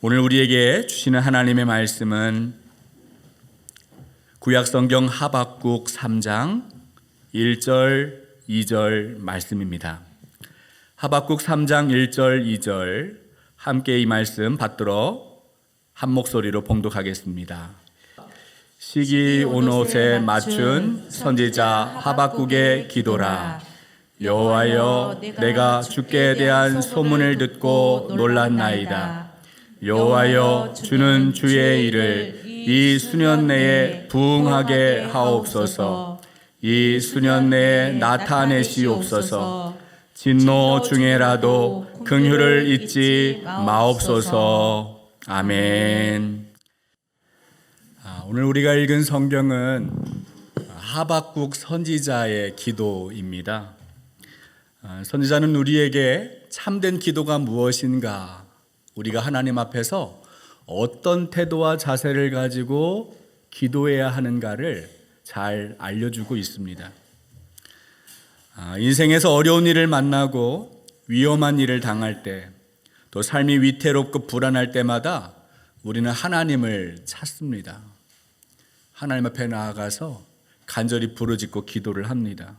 오늘 우리에게 주시는 하나님의 말씀은 구약성경 하박국 3장 1절 2절 말씀입니다. 하박국 3장 1절 2절 함께 이 말씀 받들어 한 목소리로 봉독하겠습니다. 시기 온 옷에 맞춘 선지자 하박국의 기도라. 여호와여, 내가 주께 대한 소문을 듣고 놀랐나이다. 여호와여, 주는 주의 일을 이 수년 내에 부응하게 하옵소서. 이 수년 내에 나타내시옵소서. 진노 중에라도 긍휼을 잊지 마옵소서. 아멘. 오늘 우리가 읽은 성경은 하박국 선지자의 기도입니다. 선지자는 우리에게 참된 기도가 무엇인가, 우리가 하나님 앞에서 어떤 태도와 자세를 가지고 기도해야 하는가를 잘 알려주고 있습니다. 인생에서 어려운 일을 만나고 위험한 일을 당할 때, 또 삶이 위태롭고 불안할 때마다 우리는 하나님을 찾습니다. 하나님 앞에 나아가서 간절히 부르짖고 기도를 합니다.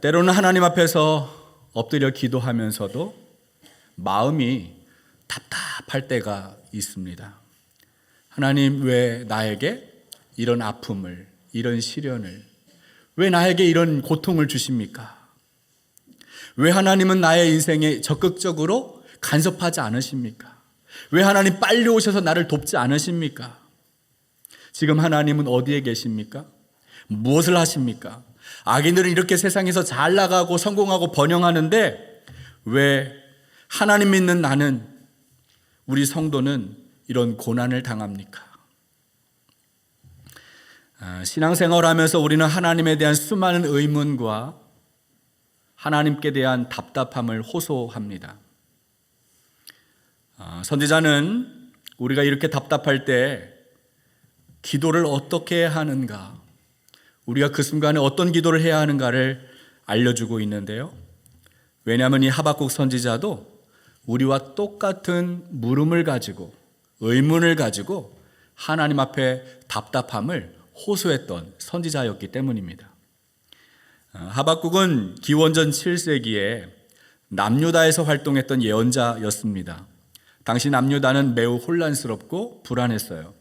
때로는 하나님 앞에서 엎드려 기도하면서도 마음이 답답할 때가 있습니다. 하나님, 왜 나에게 이런 아픔을, 이런 시련을, 왜 나에게 이런 고통을 주십니까? 왜 하나님은 나의 인생에 적극적으로 간섭하지 않으십니까? 왜 하나님 빨리 오셔서 나를 돕지 않으십니까? 지금 하나님은 어디에 계십니까? 무엇을 하십니까? 악인들은 이렇게 세상에서 잘 나가고 성공하고 번영하는데 왜 하나님 믿는 나는, 우리 성도는 이런 고난을 당합니까? 신앙생활하면서 우리는 하나님에 대한 수많은 의문과 하나님께 대한 답답함을 호소합니다. 선지자는 우리가 이렇게 답답할 때 기도를 어떻게 해야 하는가, 우리가 그 순간에 어떤 기도를 해야 하는가를 알려주고 있는데요. 왜냐하면 이 하박국 선지자도 우리와 똑같은 물음을 가지고, 의문을 가지고 하나님 앞에 답답함을 호소했던 선지자였기 때문입니다. 하박국은 기원전 7세기에 남유다에서 활동했던 예언자였습니다. 당시 남유다는 매우 혼란스럽고 불안했어요.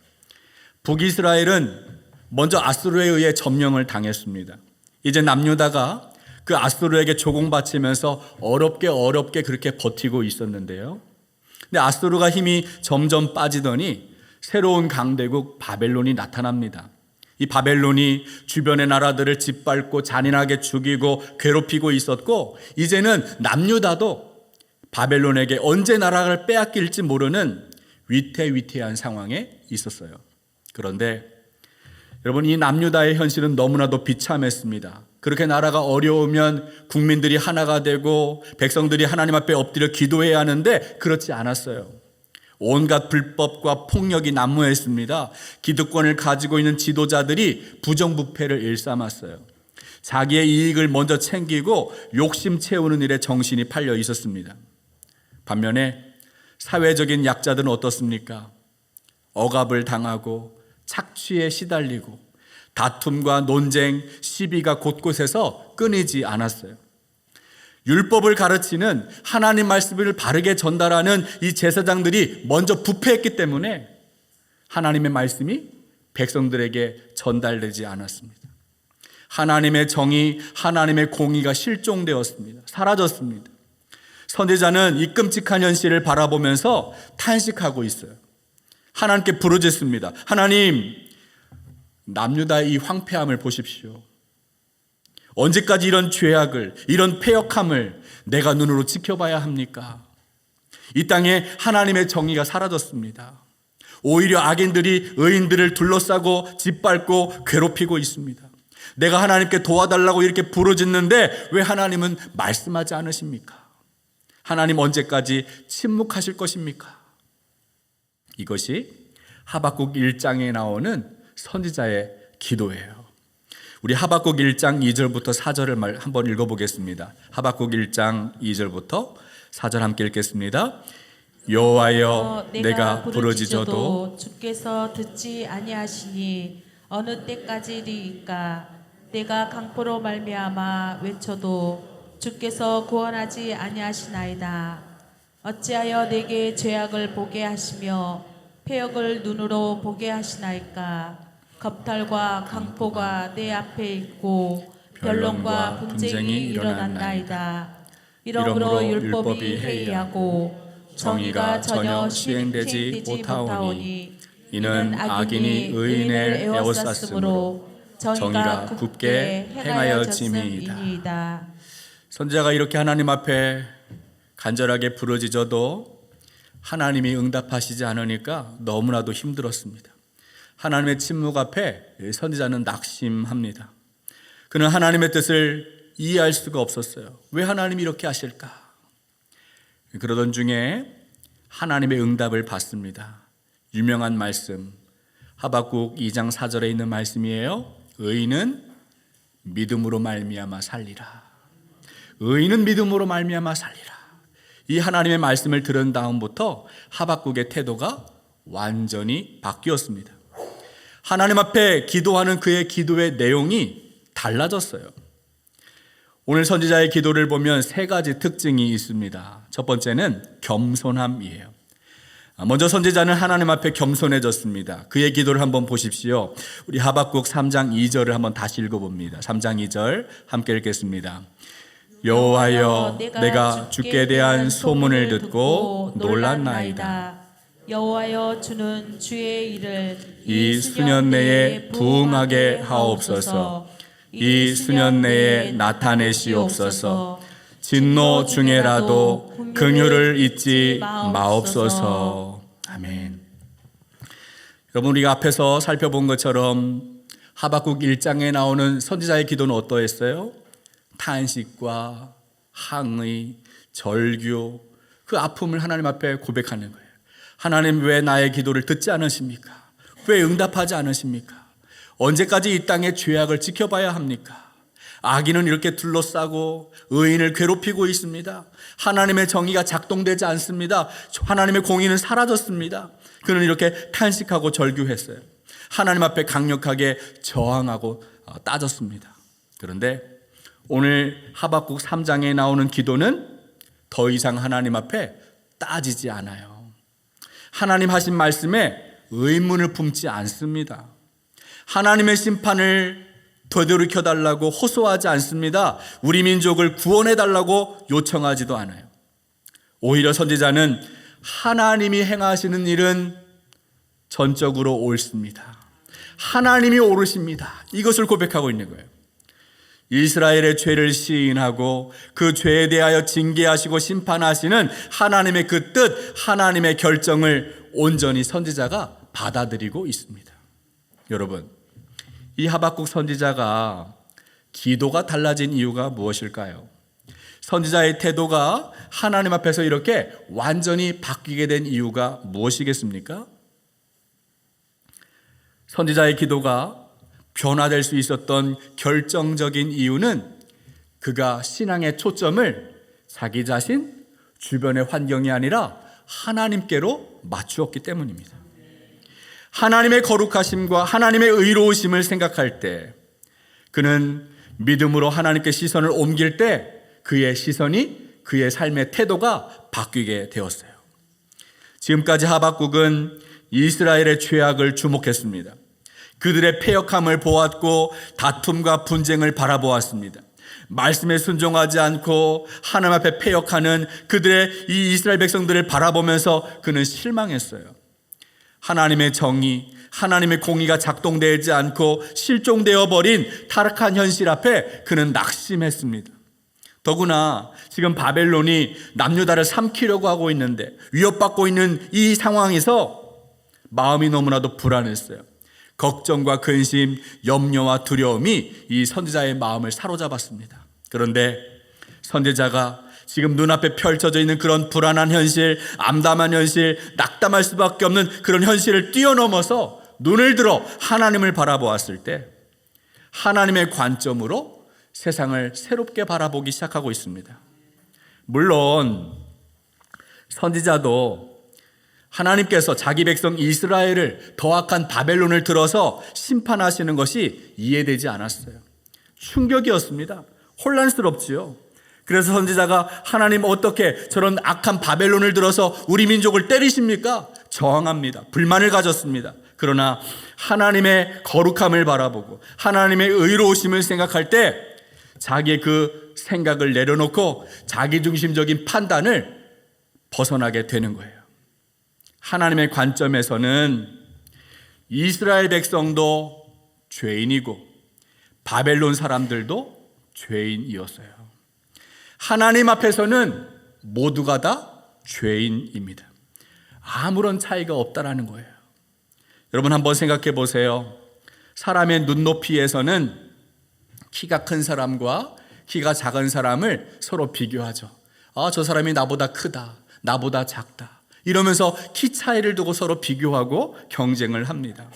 북이스라엘은 먼저 아수르에 의해 점령을 당했습니다. 이제 남유다가 그 아수르에게 조공바치면서 어렵게 그렇게 버티고 있었는데요. 근데 아수르가 힘이 점점 빠지더니 새로운 강대국 바벨론이 나타납니다. 이 바벨론이 주변의 나라들을 짓밟고 잔인하게 죽이고 괴롭히고 있었고, 이제는 남유다도 바벨론에게 언제 나라를 빼앗길지 모르는 위태위태한 상황에 있었어요. 그런데 여러분, 이 남유다의 현실은 너무나도 비참했습니다. 그렇게 나라가 어려우면 국민들이 하나가 되고 백성들이 하나님 앞에 엎드려 기도해야 하는데 그렇지 않았어요. 온갖 불법과 폭력이 난무했습니다. 기득권을 가지고 있는 지도자들이 부정부패를 일삼았어요. 자기의 이익을 먼저 챙기고 욕심 채우는 일에 정신이 팔려 있었습니다. 반면에 사회적인 약자들은 어떻습니까? 억압을 당하고 착취에 시달리고 다툼과 논쟁, 시비가 곳곳에서 끊이지 않았어요. 율법을 가르치는, 하나님 말씀을 바르게 전달하는 이 제사장들이 먼저 부패했기 때문에 하나님의 말씀이 백성들에게 전달되지 않았습니다. 하나님의 정의, 하나님의 공의가 실종되었습니다. 사라졌습니다. 선지자는 이 끔찍한 현실을 바라보면서 탄식하고 있어요. 하나님께 부르짖습니다. 하나님, 남유다의 이 황폐함을 보십시오. 언제까지 이런 죄악을, 이런 패역함을 내가 눈으로 지켜봐야 합니까? 이 땅에 하나님의 정의가 사라졌습니다. 오히려 악인들이 의인들을 둘러싸고 짓밟고 괴롭히고 있습니다. 내가 하나님께 도와달라고 이렇게 부르짖는데 왜 하나님은 말씀하지 않으십니까? 하나님 언제까지 침묵하실 것입니까? 이것이 하박국 1장에 나오는 선지자의 기도예요. 우리 하박국 1장 2절부터 4절을 한번 읽어보겠습니다. 하박국 1장 2절부터 4절 함께 읽겠습니다. 여호와여 내가 부르짖어도 주께서 듣지 아니하시니 어느 때까지리이까. 내가 강포로 말미암아 외쳐도 주께서 구원하지 아니하시나이다. 어찌하여 내게 죄악을 보게 하시며 패역을 눈으로 보게 하시나이까. 겁탈과 강포가 내 앞에 있고 변론과 분쟁이 일어난나이다. 이러므로 율법이 해이하고 정의가 전혀 시행되지 못하오니 이는 악인이 의인을 에워쌌으므로 정의가 굽게 행하여짐이니이다. 선지자가 이렇게 하나님 앞에 간절하게 부르짖어도 하나님이 응답하시지 않으니까 너무나도 힘들었습니다. 하나님의 침묵 앞에 선지자는 낙심합니다. 그는 하나님의 뜻을 이해할 수가 없었어요. 왜 하나님이 이렇게 하실까? 그러던 중에 하나님의 응답을 받습니다. 유명한 말씀, 하박국 2장 4절에 있는 말씀이에요. 의인은 믿음으로 말미암아 살리라. 의인은 믿음으로 말미암아 살리라. 이 하나님의 말씀을 들은 다음부터 하박국의 태도가 완전히 바뀌었습니다. 하나님 앞에 기도하는 그의 기도의 내용이 달라졌어요. 오늘 선지자의 기도를 보면 세 가지 특징이 있습니다. 첫 번째는 겸손함이에요. 먼저 선지자는 하나님 앞에 겸손해졌습니다. 그의 기도를 한번 보십시오. 우리 하박국 3장 2절을 한번 다시 읽어봅니다. 3장 2절 함께 읽겠습니다. 여호와여 내가 주께 대한 소문을 듣고 놀랐나이다. 여호와여 주는 주의 일을 이 수년 내에 부응하게 하옵소서. 이 수년 내에 나타내시옵소서. 진노 중에라도 긍휼을 잊지 마옵소서. 아멘. 여러분, 우리가 앞에서 살펴본 것처럼 하박국 1장에 나오는 선지자의 기도는 어떠했어요? 탄식과 항의, 절규, 그 아픔을 하나님 앞에 고백하는 거예요. 하나님, 왜 나의 기도를 듣지 않으십니까? 왜 응답하지 않으십니까? 언제까지 이 땅의 죄악을 지켜봐야 합니까? 악인은 이렇게 둘러싸고 의인을 괴롭히고 있습니다. 하나님의 정의가 작동되지 않습니다. 하나님의 공의는 사라졌습니다. 그는 이렇게 탄식하고 절규했어요. 하나님 앞에 강력하게 저항하고 따졌습니다. 그런데 오늘 하박국 3장에 나오는 기도는 더 이상 하나님 앞에 따지지 않아요. 하나님 하신 말씀에 의문을 품지 않습니다. 하나님의 심판을 되돌이켜달라고 호소하지 않습니다. 우리 민족을 구원해달라고 요청하지도 않아요. 오히려 선지자는 하나님이 행하시는 일은 전적으로 옳습니다. 하나님이 옳으십니다. 이것을 고백하고 있는 거예요. 이스라엘의 죄를 시인하고 그 죄에 대하여 징계하시고 심판하시는 하나님의 그 뜻, 하나님의 결정을 온전히 선지자가 받아들이고 있습니다. 여러분, 이 하박국 선지자가 기도가 달라진 이유가 무엇일까요? 선지자의 태도가 하나님 앞에서 이렇게 완전히 바뀌게 된 이유가 무엇이겠습니까? 선지자의 기도가 변화될 수 있었던 결정적인 이유는 그가 신앙의 초점을 자기 자신, 주변의 환경이 아니라 하나님께로 맞추었기 때문입니다. 하나님의 거룩하심과 하나님의 의로우심을 생각할 때 그는 믿음으로 하나님께 시선을 옮길 때 그의 시선이, 그의 삶의 태도가 바뀌게 되었어요. 지금까지 하박국은 이스라엘의 죄악을 주목했습니다. 그들의 패역함을 보았고 다툼과 분쟁을 바라보았습니다. 말씀에 순종하지 않고 하나님 앞에 패역하는 그들의 이 이스라엘 백성들을 바라보면서 그는 실망했어요. 하나님의 정의, 하나님의 공의가 작동되지 않고 실종되어 버린 타락한 현실 앞에 그는 낙심했습니다. 더구나 지금 바벨론이 남유다를 삼키려고 하고 있는데 위협받고 있는 이 상황에서 마음이 너무나도 불안했어요. 걱정과 근심, 염려와 두려움이 이 선지자의 마음을 사로잡았습니다. 그런데 선지자가 지금 눈앞에 펼쳐져 있는 그런 불안한 현실, 암담한 현실, 낙담할 수밖에 없는 그런 현실을 뛰어넘어서 눈을 들어 하나님을 바라보았을 때 하나님의 관점으로 세상을 새롭게 바라보기 시작하고 있습니다. 물론 선지자도 하나님께서 자기 백성 이스라엘을 더 악한 바벨론을 들어서 심판하시는 것이 이해되지 않았어요. 충격이었습니다. 혼란스럽지요. 그래서 선지자가 하나님 어떻게 저런 악한 바벨론을 들어서 우리 민족을 때리십니까? 저항합니다. 불만을 가졌습니다. 그러나 하나님의 거룩함을 바라보고 하나님의 의로우심을 생각할 때 자기의 그 생각을 내려놓고 자기중심적인 판단을 벗어나게 되는 거예요. 하나님의 관점에서는 이스라엘 백성도 죄인이고 바벨론 사람들도 죄인이었어요. 하나님 앞에서는 모두가 다 죄인입니다. 아무런 차이가 없다라는 거예요. 여러분 한번 생각해 보세요. 사람의 눈높이에서는 키가 큰 사람과 키가 작은 사람을 서로 비교하죠. 저 사람이 나보다 크다, 나보다 작다, 이러면서 키 차이를 두고 서로 비교하고 경쟁을 합니다.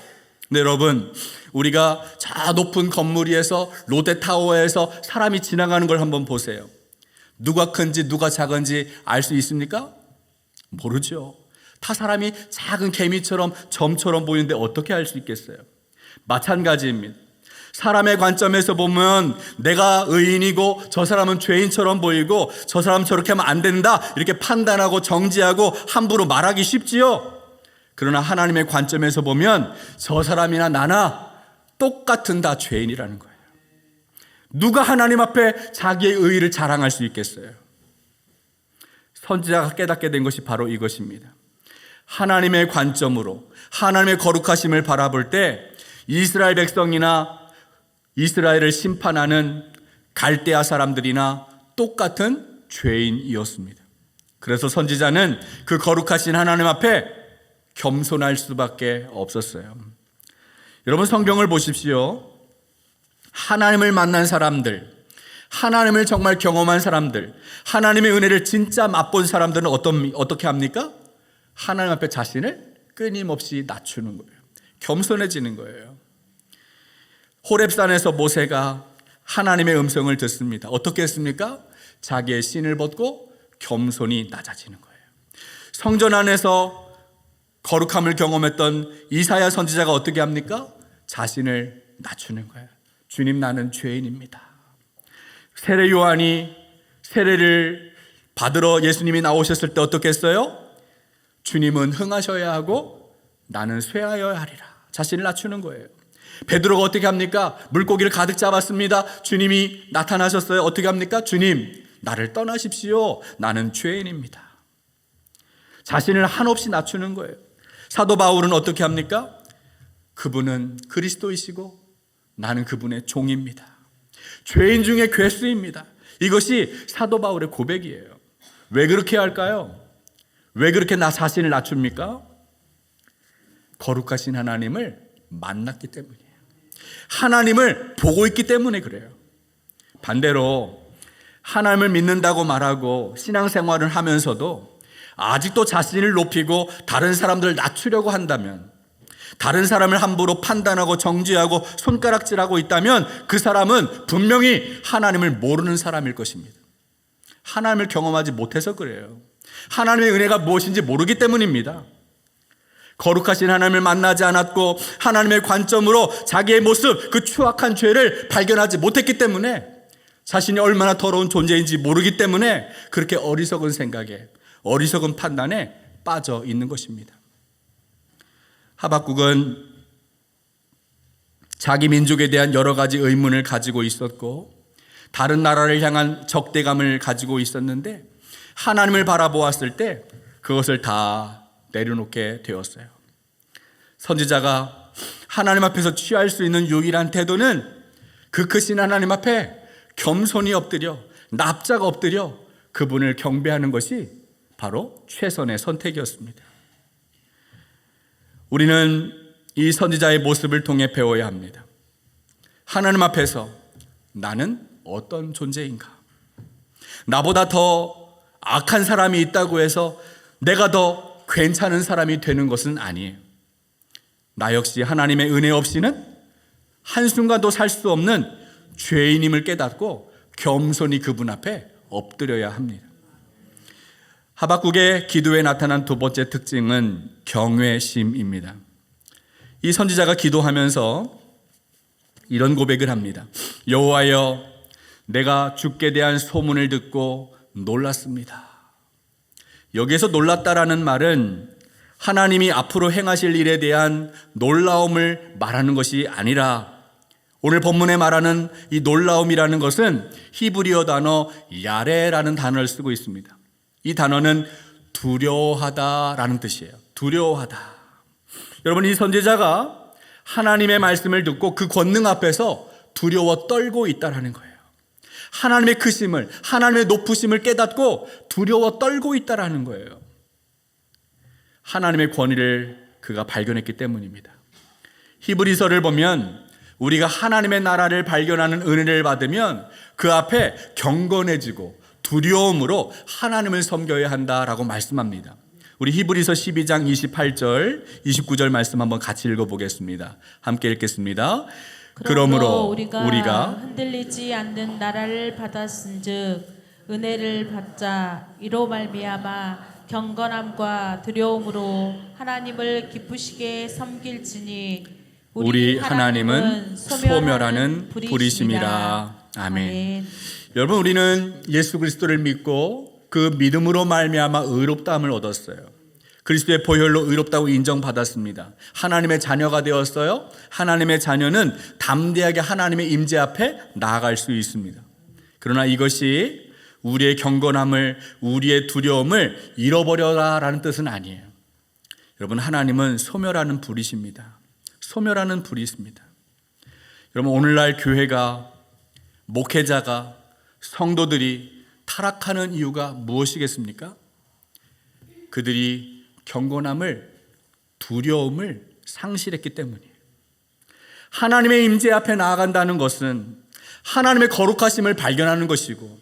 근데 여러분, 우리가 저 높은 건물 위에서 롯데타워에서 사람이 지나가는 걸 한번 보세요. 누가 큰지 누가 작은지 알 수 있습니까? 모르죠. 타 사람이 작은 개미처럼 점처럼 보이는데 어떻게 알 수 있겠어요? 마찬가지입니다. 사람의 관점에서 보면 내가 의인이고 저 사람은 죄인처럼 보이고 저 사람은 저렇게 하면 안 된다 이렇게 판단하고 정지하고 함부로 말하기 쉽지요. 그러나 하나님의 관점에서 보면 저 사람이나 나나 똑같은 다 죄인이라는 거예요. 누가 하나님 앞에 자기의 의의를 자랑할 수 있겠어요? 선지자가 깨닫게 된 것이 바로 이것입니다. 하나님의 관점으로 하나님의 거룩하심을 바라볼 때 이스라엘 백성이나 이스라엘을 심판하는 갈대아 사람들이나 똑같은 죄인이었습니다. 그래서 선지자는 그 거룩하신 하나님 앞에 겸손할 수밖에 없었어요. 여러분 성경을 보십시오. 하나님을 만난 사람들, 하나님을 정말 경험한 사람들, 하나님의 은혜를 진짜 맛본 사람들은 어떻게 합니까? 하나님 앞에 자신을 끊임없이 낮추는 거예요. 겸손해지는 거예요. 호렙산에서 모세가 하나님의 음성을 듣습니다. 어떻게 했습니까? 자기의 신을 벗고 겸손히 낮아지는 거예요. 성전 안에서 거룩함을 경험했던 이사야 선지자가 어떻게 합니까? 자신을 낮추는 거예요. 주님, 나는 죄인입니다. 세례 요한이 세례를 받으러 예수님이 나오셨을 때 어떻게 했어요? 주님은 흥하셔야 하고 나는 쇠하여야 하리라. 자신을 낮추는 거예요. 베드로가 어떻게 합니까? 물고기를 가득 잡았습니다. 주님이 나타나셨어요. 어떻게 합니까? 주님, 나를 떠나십시오. 나는 죄인입니다. 자신을 한없이 낮추는 거예요. 사도 바울은 어떻게 합니까? 그분은 그리스도이시고 나는 그분의 종입니다. 죄인 중에 괴수입니다. 이것이 사도 바울의 고백이에요. 왜 그렇게 할까요? 왜 그렇게 나 자신을 낮춥니까? 거룩하신 하나님을 만났기 때문이에요. 하나님을 보고 있기 때문에 그래요. 반대로 하나님을 믿는다고 말하고 신앙생활을 하면서도 아직도 자신을 높이고 다른 사람들을 낮추려고 한다면, 다른 사람을 함부로 판단하고 정죄하고 손가락질하고 있다면 그 사람은 분명히 하나님을 모르는 사람일 것입니다. 하나님을 경험하지 못해서 그래요. 하나님의 은혜가 무엇인지 모르기 때문입니다. 거룩하신 하나님을 만나지 않았고 하나님의 관점으로 자기의 모습, 그 추악한 죄를 발견하지 못했기 때문에, 자신이 얼마나 더러운 존재인지 모르기 때문에 그렇게 어리석은 생각에, 어리석은 판단에 빠져 있는 것입니다. 하박국은 자기 민족에 대한 여러 가지 의문을 가지고 있었고 다른 나라를 향한 적대감을 가지고 있었는데 하나님을 바라보았을 때 그것을 다 내려놓게 되었어요. 선지자가 하나님 앞에서 취할 수 있는 유일한 태도는 그 크신 하나님 앞에 겸손히 엎드려, 납작 엎드려 그분을 경배하는 것이 바로 최선의 선택이었습니다. 우리는 이 선지자의 모습을 통해 배워야 합니다. 하나님 앞에서 나는 어떤 존재인가? 나보다 더 악한 사람이 있다고 해서 내가 더 괜찮은 사람이 되는 것은 아니에요. 나 역시 하나님의 은혜 없이는 한순간도 살 수 없는 죄인임을 깨닫고 겸손히 그분 앞에 엎드려야 합니다. 하박국의 기도에 나타난 두 번째 특징은 경외심입니다. 이 선지자가 기도하면서 이런 고백을 합니다. 여호와여, 내가 주께 대한 소문을 듣고 놀랐습니다. 여기에서 놀랐다라는 말은 하나님이 앞으로 행하실 일에 대한 놀라움을 말하는 것이 아니라, 오늘 본문에 말하는 이 놀라움이라는 것은 히브리어 단어 야레라는 단어를 쓰고 있습니다. 이 단어는 두려워하다라는 뜻이에요. 두려워하다. 여러분, 이 선지자가 하나님의 말씀을 듣고 그 권능 앞에서 두려워 떨고 있다라는 거예요. 하나님의 크심을, 하나님의 높으심을 깨닫고 두려워 떨고 있다라는 거예요. 하나님의 권위를 그가 발견했기 때문입니다. 히브리서를 보면 우리가 하나님의 나라를 발견하는 은혜를 받으면 그 앞에 경건해지고 두려움으로 하나님을 섬겨야 한다라고 말씀합니다. 우리 히브리서 12장 28절, 29절 말씀 한번 같이 읽어보겠습니다. 함께 읽겠습니다. 그러므로 우리가 흔들리지 않는 나라를 받았은즉 은혜를 받자 이로 말미암아 경건함과 두려움으로 하나님을 기쁘시게 섬길지니 우리 하나님은 소멸하는 불이심이라. 아멘. 여러분, 우리는 예수 그리스도를 믿고 그 믿음으로 말미암아 의롭다함을 얻었어요. 그리스도의 보혈로 의롭다고 인정받았습니다. 하나님의 자녀가 되었어요. 하나님의 자녀는 담대하게 하나님의 임재 앞에 나아갈 수 있습니다. 그러나 이것이 우리의 경건함을, 우리의 두려움을 잃어버려라라는 뜻은 아니에요. 여러분, 하나님은 소멸하는 불이십니다. 소멸하는 불이 있습니다. 여러분, 오늘날 교회가, 목회자가, 성도들이 타락하는 이유가 무엇이겠습니까? 그들이 경건함을, 두려움을 상실했기 때문이에요. 하나님의 임재 앞에 나아간다는 것은 하나님의 거룩하심을 발견하는 것이고,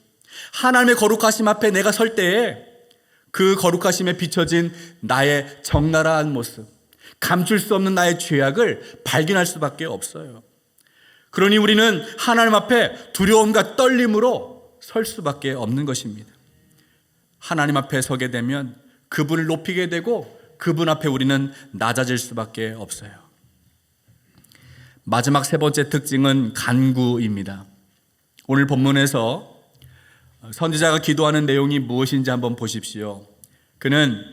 하나님의 거룩하심 앞에 내가 설 때에 그 거룩하심에 비춰진 나의 적나라한 모습, 감출 수 없는 나의 죄악을 발견할 수밖에 없어요. 그러니 우리는 하나님 앞에 두려움과 떨림으로 설 수밖에 없는 것입니다. 하나님 앞에 서게 되면 그분을 높이게 되고 그분 앞에 우리는 낮아질 수밖에 없어요. 마지막 세 번째 특징은 간구입니다. 오늘 본문에서 선지자가 기도하는 내용이 무엇인지 한번 보십시오. 그는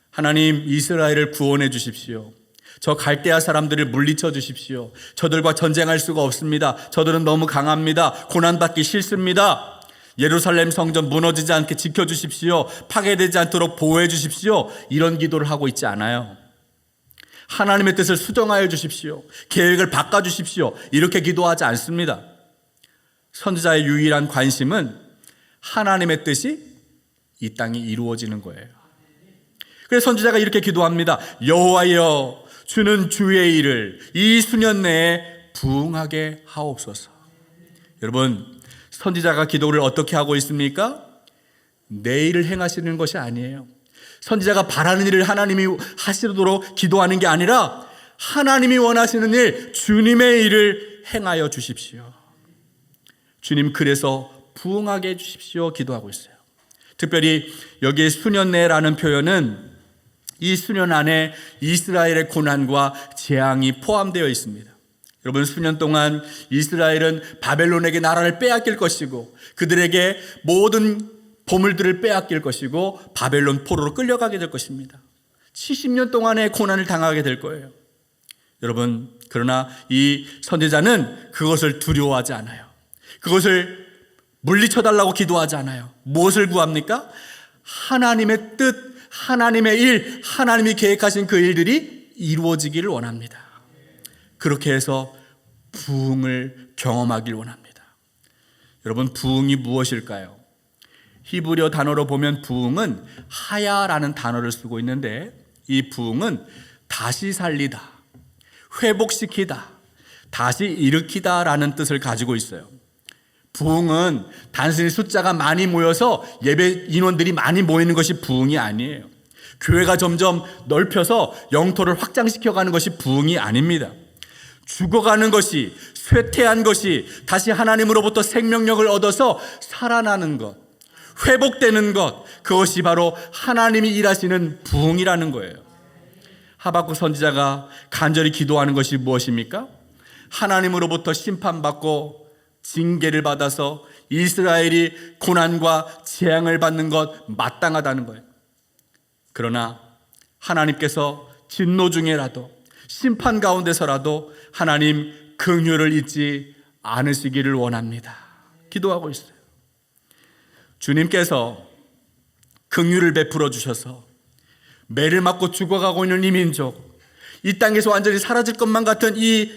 하나님, 이스라엘을 구원해 주십시오. 저 갈대아 사람들을 물리쳐 주십시오. 저들과 전쟁할 수가 없습니다. 저들은 너무 강합니다. 고난받기 싫습니다. 예루살렘 성전 무너지지 않게 지켜주십시오. 파괴되지 않도록 보호해 주십시오. 이런 기도를 하고 있지 않아요. 하나님의 뜻을 수정하여 주십시오. 계획을 바꿔주십시오. 이렇게 기도하지 않습니다. 선지자의 유일한 관심은 하나님의 뜻이 이 땅에 이루어지는 거예요. 그래서 선지자가 이렇게 기도합니다. 여호와여, 주는 주의 일을 이 수년 내에 부응하게 하옵소서. 여러분, 선지자가 기도를 어떻게 하고 있습니까? 내 일을 행하시는 것이 아니에요. 선지자가 바라는 일을 하나님이 하시도록 기도하는 게 아니라 하나님이 원하시는 일, 주님의 일을 행하여 주십시오. 주님, 그래서 부응하게 해주십시오 기도하고 있어요. 특별히 여기에 수년 내라는 표현은 이 수년 안에 이스라엘의 고난과 재앙이 포함되어 있습니다. 여러분, 수년 동안 이스라엘은 바벨론에게 나라를 빼앗길 것이고 그들에게 모든 보물들을 빼앗길 것이고 바벨론 포로로 끌려가게 될 것입니다. 70년 동안의 고난을 당하게 될 거예요. 여러분, 그러나 이 선지자는 그것을 두려워하지 않아요. 그것을 물리쳐달라고 기도하지 않아요. 무엇을 구합니까? 하나님의 뜻, 하나님의 일, 하나님이 계획하신 그 일들이 이루어지기를 원합니다. 그렇게 해서 부흥을 경험하길 원합니다. 여러분, 부흥이 무엇일까요? 히브리어 단어로 보면 부흥은 하야라는 단어를 쓰고 있는데 이 부흥은 다시 살리다, 회복시키다, 다시 일으키다라는 뜻을 가지고 있어요. 부흥은 단순히 숫자가 많이 모여서 예배 인원들이 많이 모이는 것이 부흥이 아니에요. 교회가 점점 넓혀서 영토를 확장시켜가는 것이 부흥이 아닙니다. 죽어가는 것이, 쇠퇴한 것이 다시 하나님으로부터 생명력을 얻어서 살아나는 것, 회복되는 것, 그것이 바로 하나님이 일하시는 부흥이라는 거예요. 하박국 선지자가 간절히 기도하는 것이 무엇입니까? 하나님으로부터 심판받고 징계를 받아서 이스라엘이 고난과 재앙을 받는 것 마땅하다는 거예요. 그러나 하나님께서 진노 중에라도 심판 가운데서라도 하나님 긍휼을 잊지 않으시기를 원합니다. 기도하고 있어요. 주님께서 긍휼을 베풀어 주셔서 매를 맞고 죽어가고 있는 이 민족, 이 땅에서 완전히 사라질 것만 같은 이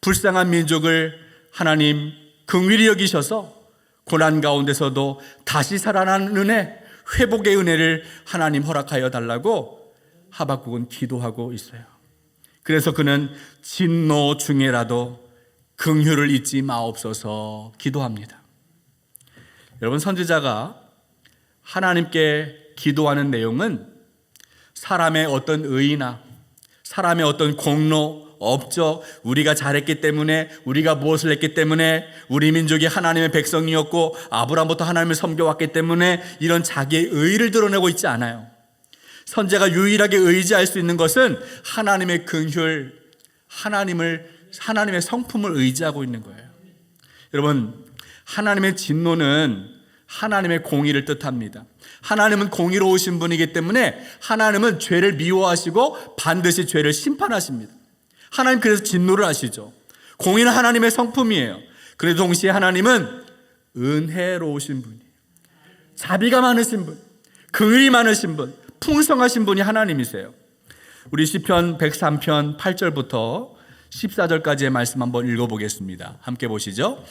불쌍한 민족을 하나님 긍휼히 여기셔서 고난 가운데서도 다시 살아나는 은혜, 회복의 은혜를 하나님 허락하여 달라고 하박국은 기도하고 있어요. 그래서 그는 진노 중에라도 긍휼을 잊지 마옵소서 기도합니다. 여러분, 선지자가 하나님께 기도하는 내용은 사람의 어떤 의의나 사람의 어떤 공로, 업적, 우리가 잘했기 때문에, 우리가 무엇을 했기 때문에, 우리 민족이 하나님의 백성이었고 아브라함부터 하나님을 섬겨왔기 때문에 이런 자기의 의의를 드러내고 있지 않아요. 선지자가 유일하게 의지할 수 있는 것은 하나님의 긍휼, 하나님의 성품을 의지하고 있는 거예요. 여러분, 하나님의 진노는 하나님의 공의를 뜻합니다. 하나님은 공의로우신 분이기 때문에 하나님은 죄를 미워하시고 반드시 죄를 심판하십니다. 하나님 그래서 진노를 하시죠. 공의는 하나님의 성품이에요. 그래도 동시에 하나님은 은혜로우신 분이에요. 자비가 많으신 분, 긍휼이 많으신 분, 풍성하신 분이 하나님이세요. 우리 시편 103편 8절부터 14절까지의 말씀 한번 읽어보겠습니다. 함께 보시죠.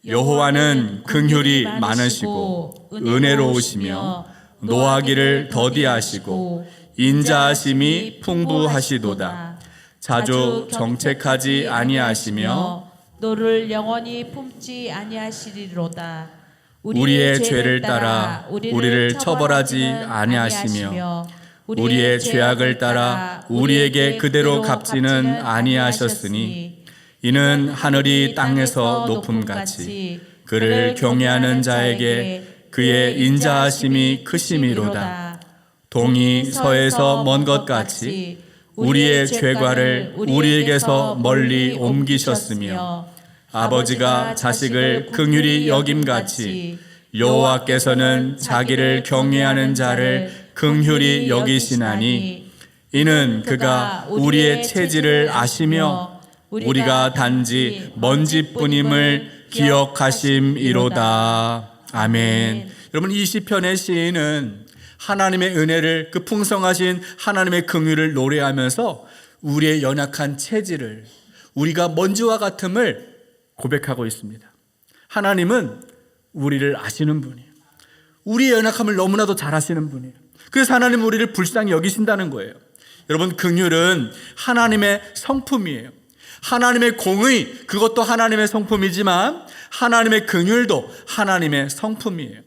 여호와는 긍휼이 많으시고 은혜로우시며 노하기를 더디하시고 인자하심이 풍부하시도다. 자주 정책하지 아니하시며 너를 영원히 품지 아니하시리로다. 우리의 죄를 따라 우리를 처벌하지 아니하시며 우리의 죄악을 따라 우리에게 그대로 갚지는 아니하셨으니 이는 하늘이 땅에서 높음같이 그를 경외하는 자에게 그의 인자하심이 크심이로다. 동이 서에서 먼 것 같이 우리의 죄과를 우리에게서 멀리 옮기셨으며 아버지가 자식을 긍휼히 여김같이 여호와께서는 자기를 경외하는 자를 긍휼히 여기시나니 이는 그가 우리의 체질을 아시며 우리가 단지 먼지뿐임을 기억하심이로다. 아멘. 여러분, 이 시편의 시인은 하나님의 은혜를, 그 풍성하신 하나님의 긍휼을 노래하면서 우리의 연약한 체질을, 우리가 먼지와 같음을 고백하고 있습니다. 하나님은 우리를 아시는 분이에요. 우리의 연약함을 너무나도 잘 아시는 분이에요. 그래서 하나님은 우리를 불쌍히 여기신다는 거예요. 여러분, 긍휼은 하나님의 성품이에요. 하나님의 공의, 그것도 하나님의 성품이지만 하나님의 긍휼도 하나님의 성품이에요.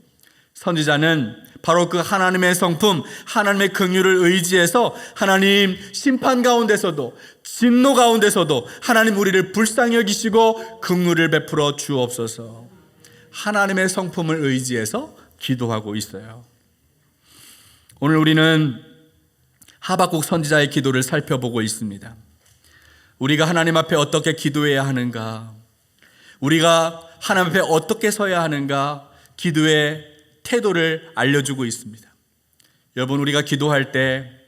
선지자는 바로 그 하나님의 성품, 하나님의 긍휼을 의지해서 하나님 심판 가운데서도 진노 가운데서도 하나님 우리를 불쌍히 여기시고 긍휼을 베풀어 주옵소서. 하나님의 성품을 의지해서 기도하고 있어요. 오늘 우리는 하박국 선지자의 기도를 살펴보고 있습니다. 우리가 하나님 앞에 어떻게 기도해야 하는가, 우리가 하나님 앞에 어떻게 서야 하는가, 기도의 태도를 알려주고 있습니다. 여러분, 우리가 기도할 때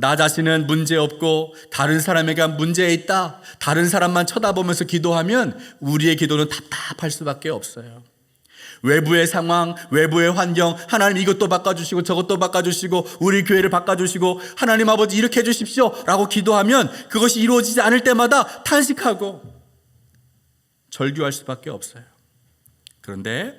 나 자신은 문제없고 다른 사람에게 문제 있다, 다른 사람만 쳐다보면서 기도하면 우리의 기도는 답답할 수밖에 없어요. 외부의 상황, 외부의 환경, 하나님 이것도 바꿔주시고 저것도 바꿔주시고 우리 교회를 바꿔주시고 하나님 아버지 이렇게 해주십시오 라고 기도하면 그것이 이루어지지 않을 때마다 탄식하고 절규할 수밖에 없어요. 그런데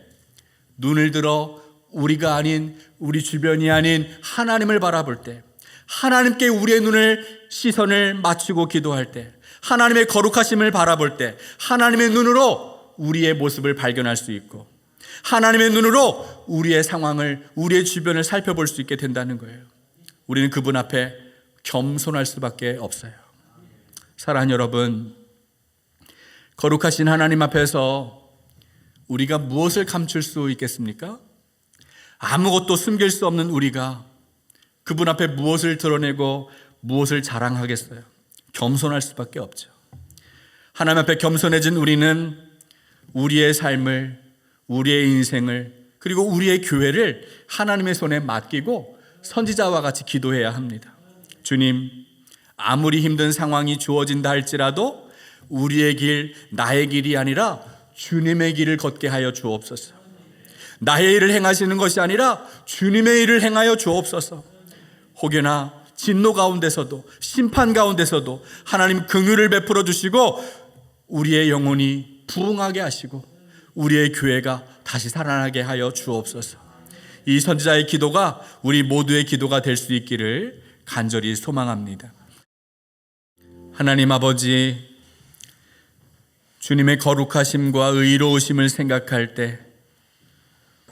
눈을 들어 우리가 아닌, 우리 주변이 아닌 하나님을 바라볼 때, 하나님께 우리의 시선을 맞추고 기도할 때, 하나님의 거룩하심을 바라볼 때 하나님의 눈으로 우리의 모습을 발견할 수 있고 하나님의 눈으로 우리의 상황을, 우리의 주변을 살펴볼 수 있게 된다는 거예요. 우리는 그분 앞에 겸손할 수밖에 없어요. 사랑하는 여러분, 거룩하신 하나님 앞에서 우리가 무엇을 감출 수 있겠습니까? 아무것도 숨길 수 없는 우리가 그분 앞에 무엇을 드러내고 무엇을 자랑하겠어요? 겸손할 수밖에 없죠. 하나님 앞에 겸손해진 우리는 우리의 삶을, 우리의 인생을, 그리고 우리의 교회를 하나님의 손에 맡기고 선지자와 같이 기도해야 합니다. 주님, 아무리 힘든 상황이 주어진다 할지라도 우리의 길, 나의 길이 아니라 주님의 길을 걷게 하여 주옵소서. 나의 일을 행하시는 것이 아니라 주님의 일을 행하여 주옵소서. 혹여나 진노 가운데서도 심판 가운데서도 하나님 긍휼을 베풀어 주시고 우리의 영혼이 부흥하게 하시고 우리의 교회가 다시 살아나게 하여 주옵소서. 이 선지자의 기도가 우리 모두의 기도가 될 수 있기를 간절히 소망합니다. 하나님 아버지, 주님의 거룩하심과 의로우심을 생각할 때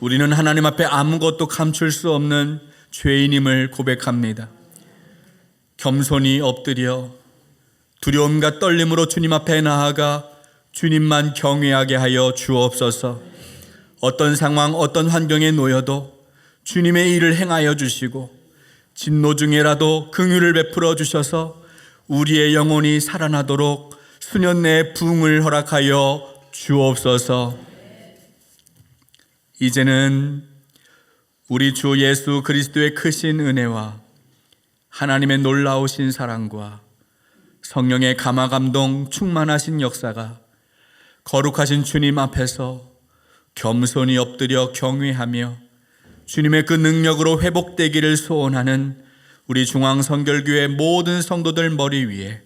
우리는 하나님 앞에 아무것도 감출 수 없는 죄인임을 고백합니다. 겸손히 엎드려 두려움과 떨림으로 주님 앞에 나아가 주님만 경외하게 하여 주옵소서. 어떤 상황, 어떤 환경에 놓여도 주님의 일을 행하여 주시고 진노 중에라도 긍휼을 베풀어 주셔서 우리의 영혼이 살아나도록 수년 내에 부흥을 허락하여 주옵소서. 이제는 우리 주 예수 그리스도의 크신 은혜와 하나님의 놀라우신 사랑과 성령의 감화감동 충만하신 역사가 거룩하신 주님 앞에서 겸손히 엎드려 경외하며 주님의 그 능력으로 회복되기를 소원하는 우리 중앙선결교회 모든 성도들 머리 위에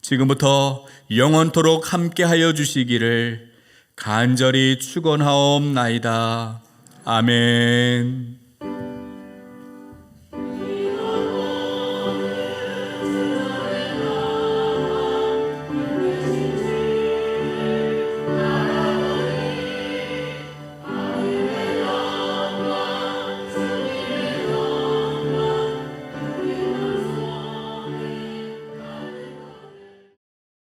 지금부터 영원토록 함께하여 주시기를 간절히 축원하옵나이다. 아멘.